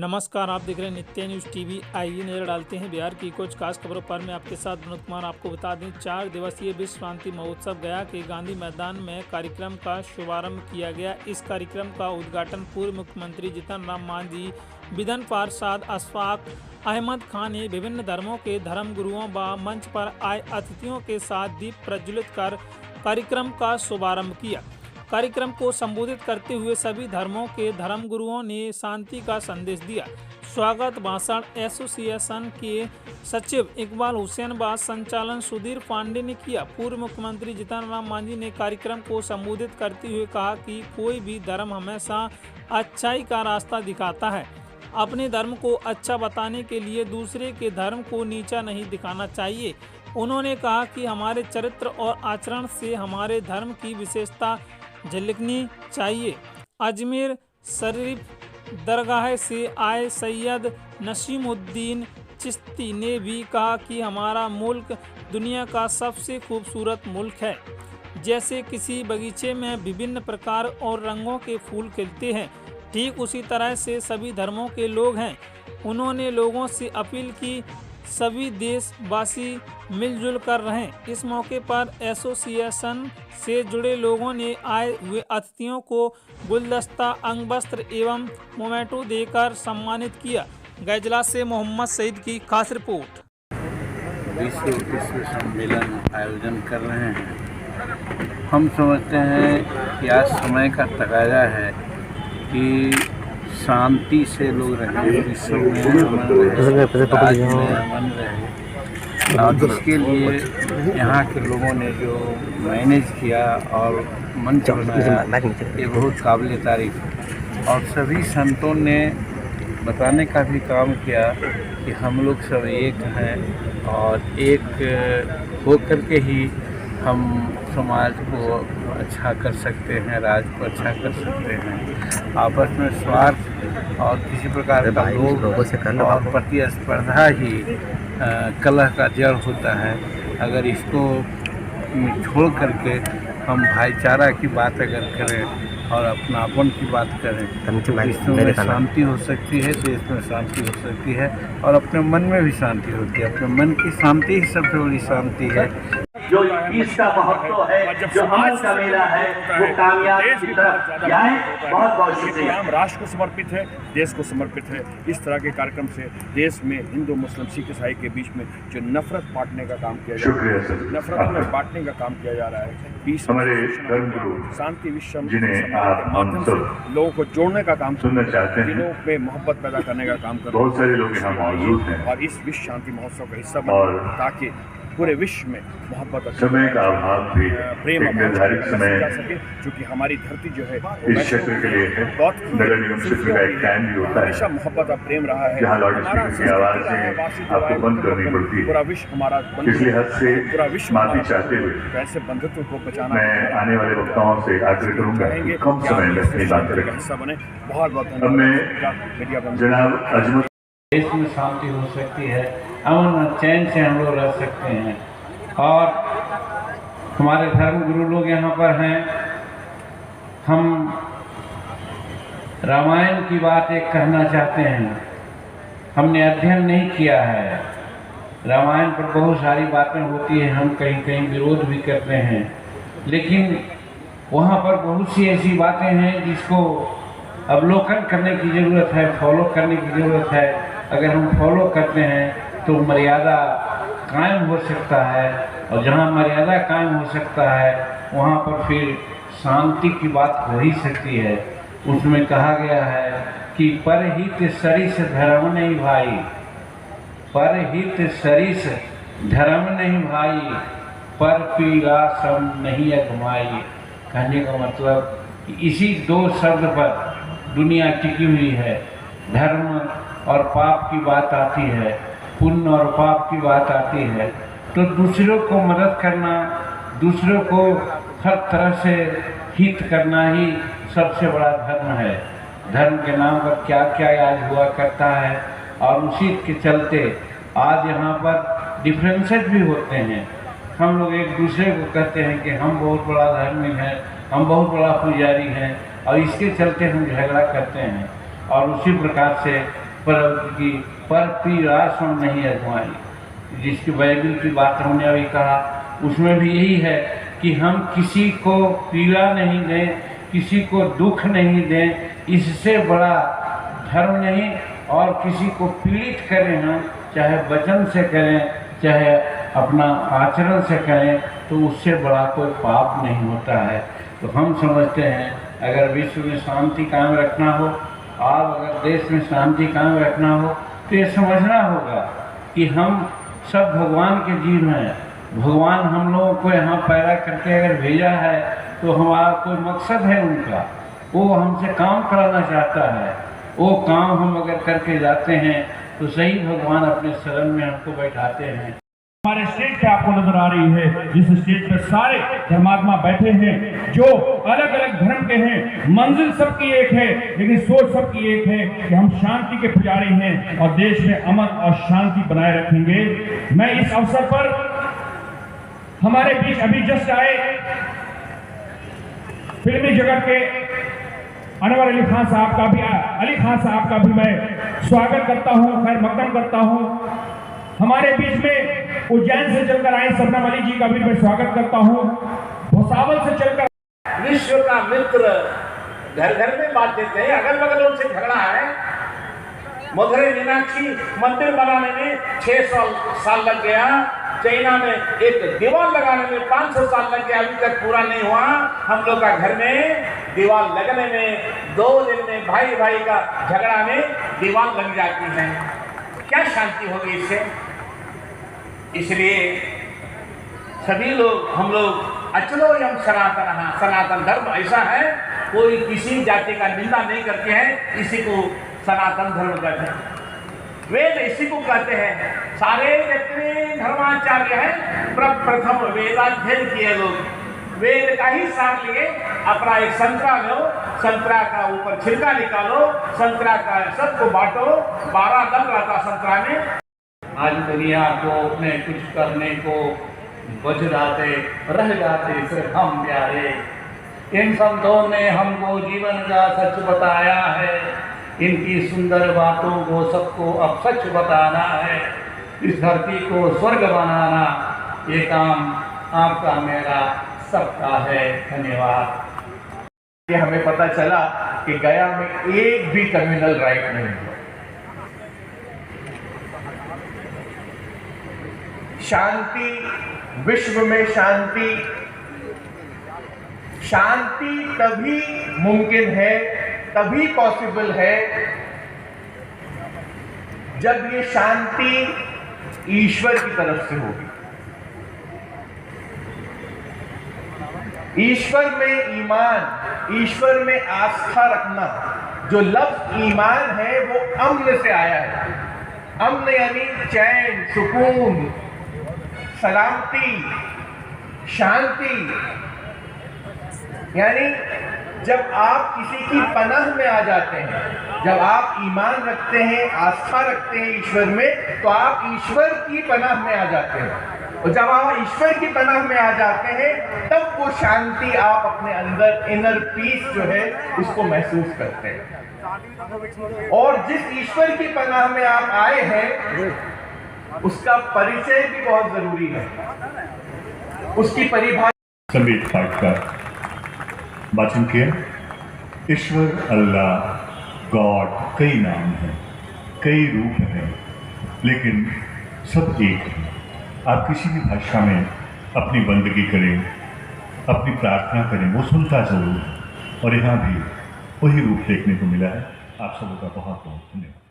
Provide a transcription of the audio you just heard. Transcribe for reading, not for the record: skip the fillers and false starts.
नमस्कार, आप देख रहे हैं नित्य न्यूज़ टीवी। आइए नजर डालते हैं बिहार की कुछ खास खबरों पर। मैं आपके साथ विनोद कुमार। आपको बता दें, 4 दिवसीय विश्व शांति महोत्सव गया के गांधी मैदान में कार्यक्रम का शुभारंभ किया गया। इस कार्यक्रम का उद्घाटन पूर्व मुख्यमंत्री जीतन राम मांझी, विधान पार्षद अशफाक अहमद खान ने विभिन्न धर्मों के धर्म गुरुओं व मंच पर आए अतिथियों के साथ दीप प्रज्वलित कर कार्यक्रम का शुभारंभ किया। कार्यक्रम को संबोधित करते हुए सभी धर्मों के धर्मगुरुओं ने शांति का संदेश दिया। स्वागत भाषण एसोसिएशन के सचिव इकबाल हुसैन व संचालन सुधीर पांडे ने किया। पूर्व मुख्यमंत्री जीतन राम मांझी ने कार्यक्रम को संबोधित करते हुए कहा कि कोई भी धर्म हमेशा अच्छाई का रास्ता दिखाता है। अपने धर्म को अच्छा बताने के लिए दूसरे के धर्म को नीचा नहीं दिखाना चाहिए। उन्होंने कहा कि हमारे चरित्र और आचरण से हमारे धर्म की विशेषता झलकनी चाहिए। अजमेर शरीफ दरगाह से आए सैयद नसीमुद्दीन चिश्ती ने भी कहा कि हमारा मुल्क दुनिया का सबसे खूबसूरत मुल्क है। जैसे किसी बगीचे में विभिन्न प्रकार और रंगों के फूल खिलते हैं, ठीक उसी तरह से सभी धर्मों के लोग हैं। उन्होंने लोगों से अपील की सभी देशवासी मिलजुल कर रहें। इस मौके पर एसोसिएशन से जुड़े लोगों ने आए हुए अतिथियों को गुलदस्ता, अंगवस्त्र एवं मोमेंटो देकर सम्मानित किया। गैजला से मोहम्मद सईद की खास रिपोर्ट। विश्व सम्मेलन आयोजन कर रहे हैं। हम समझते हैं कि आज समय का तकाजा है कि शांति से लोग रहें, विश्व में अमन रहे, राज्य में अमन रहे। और इसके लिए यहाँ के लोगों ने जो मैनेज किया और मंच बनाया, ये बहुत काबिल तारीफ है। और सभी संतों ने बताने का भी काम किया कि हम लोग सब एक हैं और एक होकर के ही हम समाज को अच्छा कर सकते हैं, राज्य को अच्छा कर सकते हैं। आपस में स्वार्थ और किसी प्रकार का लोभ और प्रतिस्पर्धा ही कलह का जड़ होता है। अगर इसको छोड़ करके हम भाईचारा की बात अगर करें और अपनापन की बात करें तो विश्व में शांति हो सकती है, देश में शांति हो सकती है और अपने मन में भी शांति होती है। अपने मन की शांति ही सबसे बड़ी शांति है। जो इसका महत्व है, जो आज का मेला है, वो कामयाब की तरफ जाए। बहुत बहुत शुक्रिया। हम राष्ट्र को समर्पित है, देश को समर्पित है। इस तरह के कार्यक्रम से देश में हिंदू, मुस्लिम, सिख, ईसाई के बीच में जो नफरत बांटने का काम किया जा रहा है, नफरत में बांटने का काम किया जा रहा है, बीच हमारे धर्मगुरु शांति विश्व जिन्हें आप लोगों को जोड़ने का काम सुनना चाहते हैं, दिलों में मोहब्बत पैदा करने का काम कर रहे हैं। बहुत सारे लोग यहाँ मौजूद हैं और इस विश्व शांति महोत्सव का हिस्सा बने ताकि पूरे विश्व में मोहब्बत, समय का अभाव भी प्रेम एक निर्धारित समय जा सके, क्योंकि हमारी धरती जो है इस क्षेत्र के लिए है। नगर निगम क्षेत्र का एक टाइम भी होता है हमेशा मोहब्बत और प्रेम रहा है। जहाँ लाउड स्पीकर की आवाज़ें आपको बंद करनी पड़ती है। पूरा विश्व हमारा इसलिए हद से पूरा विश्व माफी चाहते हुए वैसे बंधुत्व को बचाना मैं आने वाले वक्ताओं से आग्रह करूंगा कि कम समय में अपनी बात करें। हिस्सा बने। बहुत बहुत अब मैं जनाब अजमत देश में शांति हो सकती है, अमन और चैन से हम लोग रह सकते हैं। और हमारे धर्म गुरु लोग यहाँ पर हैं। हम रामायण की बात एक कहना चाहते हैं। हमने अध्ययन नहीं किया है, रामायण पर बहुत सारी बातें होती हैं, हम कहीं कहीं विरोध भी करते हैं, लेकिन वहाँ पर बहुत सी ऐसी बातें हैं जिसको अवलोकन करने की ज़रूरत है, फॉलो करने की ज़रूरत है। अगर हम फॉलो करते हैं तो मर्यादा कायम हो सकता है, और जहाँ मर्यादा कायम हो सकता है वहाँ पर फिर शांति की बात हो ही सकती है। उसमें कहा गया है कि परहित सरिस धर्म नहीं भाई, परहित सरिस धर्म नहीं भाई, पर पीड़ा सम नहीं अगमाई। कहने का मतलब कि इसी दो शब्द पर दुनिया टिकी हुई है। धर्म और पाप की बात आती है, पुण्य और पाप की बात आती है, तो दूसरों को मदद करना, दूसरों को हर तरह से हित करना ही सबसे बड़ा धर्म है। धर्म के नाम पर क्या क्या आज हुआ करता है, और उसी के चलते आज यहाँ पर डिफरेंसेस भी होते हैं। हम लोग एक दूसरे को कहते हैं कि हम बहुत बड़ा धर्मी हैं, हम बहुत बड़ा पुजारी हैं, और इसके चलते हम झगड़ा करते हैं। और उसी प्रकार से की पर पीड़ा सुन नहीं अगुआई, जिसकी बाइबल की बात हमने अभी कहा, उसमें भी यही है कि हम किसी को पीड़ा नहीं दें, किसी को दुख नहीं दें, इससे बड़ा धर्म नहीं। और किसी को पीड़ित करें हम, चाहे वचन से करें चाहे अपना आचरण से करें, तो उससे बड़ा कोई पाप नहीं होता है। तो हम समझते हैं अगर विश्व में शांति कायम रखना हो और अगर देश में शांति कायम रखना हो तो ये समझना होगा कि हम सब भगवान के जीव हैं। भगवान हम लोगों को यहाँ पैदा करके अगर भेजा है तो हमारा कोई मकसद है उनका, वो हमसे काम कराना चाहता है। वो काम हम अगर करके जाते हैं तो सही भगवान अपने शरण में हमको बैठाते हैं। हमारे स्टेज पे आपको नजर आ रही है, जिस स्टेज पे सारे धर्मात्मा बैठे हैं जो अलग अलग धर्म के हैं। मंजिल सबकी एक है लेकिन सोच सबकी एक है कि हम शांति के पुजारी हैं और देश में अमन और शांति बनाए रखेंगे। मैं इस अवसर पर हमारे बीच अभी जस्ट आए फिल्मी जगत के अनवर अली खान साहब का भी मैं स्वागत करता हूं, खैर मकदम करता हूं। हमारे बीच में उज्जैन से चलकर आए सबनम अली जी का भी मैं स्वागत करता हूं। भुसावल से चलकर विश्व का मित्र घर घर में बात देते हैं, अगल बगल उनसे झगड़ा है। मधुरै मीनाक्षी मंदिर बनाने में 600 साल लग गया, चाइना में एक दीवार लगाने में 500 साल लग गया, अभी तक पूरा नहीं हुआ। हम लोग का घर में दीवार लगने में 2 दिन में भाई भाई का झगड़ा में दीवार लग जाती है। क्या शांति होगी इससे? इसलिए सभी लोग हम लोग अचलो यम सनातन, सनातन धर्म ऐसा है, कोई किसी जाति का निंदा नहीं करते हैं, इसी को सनातन धर्म कहते हैं। वेद इसी को कहते हैं। सारे जितने धर्माचार्य हैं प्रथम वेदाध्ययन किए लोग, वेद का ही सार लिए। अपना एक संतरा लो, संतरा का ऊपर छिलका निकालो, संतरा का सबको बांटो, 12 दल रहता संतरा में। आज दुनिया को अपने कुछ करने को बच जाते रह जाते सिर्फ हम प्यारे। इन संतों ने हमको जीवन का सच बताया है, इनकी सुंदर बातों को सबको अब सच बताना है। इस धरती को स्वर्ग बनाना, ये काम आपका मेरा सबका है। धन्यवाद। ये हमें पता चला कि गया में एक भी कम्युनल राइट नहीं हुआ। शांति, विश्व में शांति, शांति तभी मुमकिन है, तभी पॉसिबल है जब ये शांति ईश्वर की तरफ से होगी। ईश्वर में ईमान, ईश्वर में आस्था रखना। जो लफ्ज ईमान है वो अम्न से आया है। अम्न यानी चैन, सुकून, सलामती, शांति। यानी जब आप किसी की पनाह में आ जाते हैं, जब आप ईमान रखते हैं, आस्था रखते हैं ईश्वर में, तो आप ईश्वर की पनाह में आ जाते हैं। और जब आप ईश्वर की पनाह में आ जाते हैं तब वो शांति आप अपने अंदर, इनर पीस जो है, उसको महसूस करते हैं। और जिस ईश्वर की पनाह में आप आए हैं उसका परिचय भी बहुत जरूरी है, उसकी परिभाषा। संबित पाठ का वाचन किया। ईश्वर, अल्लाह, गॉड, कई नाम हैं, कई रूप हैं, लेकिन सब एक है। आप किसी भी भाषा में अपनी बंदगी करें, अपनी प्रार्थना करें, वो सुनता जरूर है। और यहाँ भी वही रूप देखने को मिला है। आप सबों का बहुत बहुत धन्यवाद।